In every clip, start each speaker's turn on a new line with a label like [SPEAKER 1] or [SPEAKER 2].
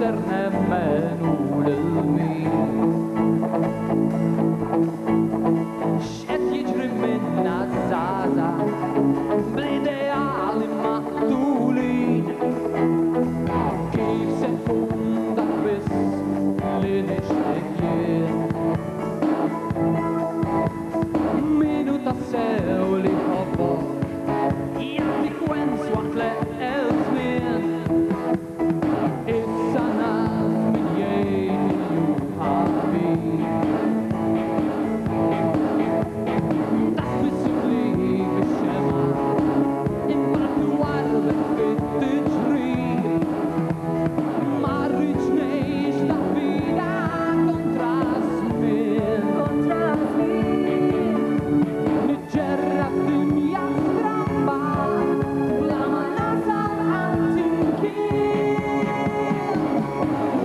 [SPEAKER 1] esser nemmenu lil-min. X'qed jiġri minna żgħażagħ bl-ideali maqtulin. Kif se nkun dak biss li nixtieq jien. Minu tassew li ħobbok jagħti kwens waqt l-eqel żmien. Issa naf min jgħid li hu ħabib. Taħbisibli bix-xema imbagħad warbek fit-tiġrib. Ma rridx ngħix taħbida kontra żmien. Niġġerrab dinja stramba bla ma nasal għand imkien.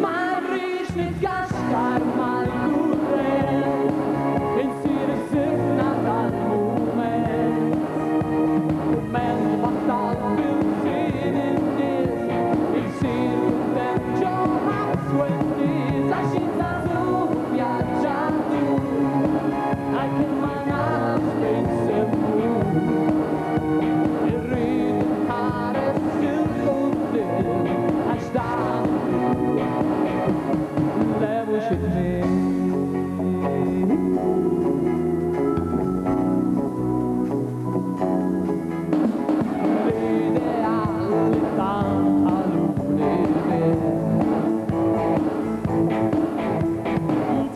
[SPEAKER 1] Ma rridx nitgaxkar mal-kurrent, insir is-sifna tal-mument. Kumment battal bil-sien in-nies, insir kuntent ġo ħabs-wennies. Għax jintażlu vjaġġatu, għalkemm ma nafx fejn semmu. Irrid inħares il-quddiem għax dan le mhux it-tmiem. L-ideal li tant ħaluni l-bib.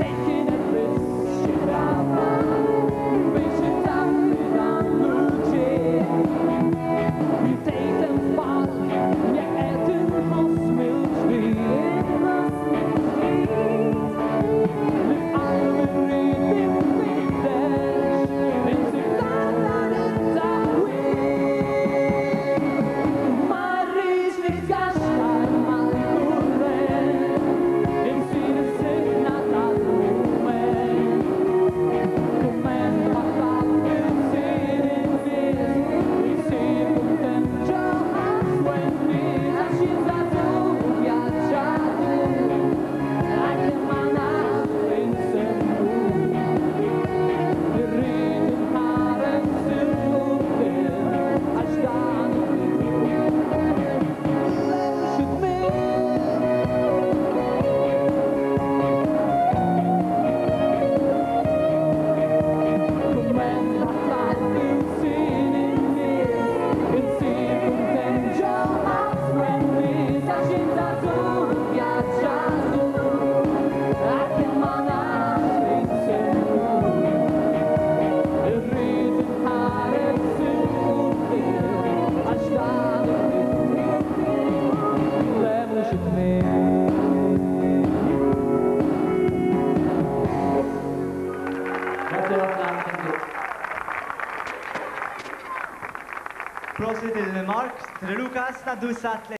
[SPEAKER 1] Taking a risk xi drama biex itaffi dan l-uġigħ. Bdejt infall jeqgħet inħoss mill-ġdid. L-qalb irrid jinfittex, insib dan it-taħwit. Ma rridx nitgaxkar mal-kurrent, insir is-sifna tal-mument. Kumment battal bil-sien in-nies, insir kuntent ġo ħabs-wennies. Għax jintażlu vjaġġatu, għalkemm ma nafx fejn semmu. Irrid inħares il-quddiem għax dan mhux it-tmiem. Kumment battal bil-sien in-nies, insir kuntent ġo ħabs-wennies. Għax jintażlu vjaġġatu, għalkemm ma nafx fejn semmu. Irrid inħares il-quddiem għax dan le mhux it-tmiem. Grazie ħafna.
[SPEAKER 2] Prosit il-Mark, Lukas, naddu s-sat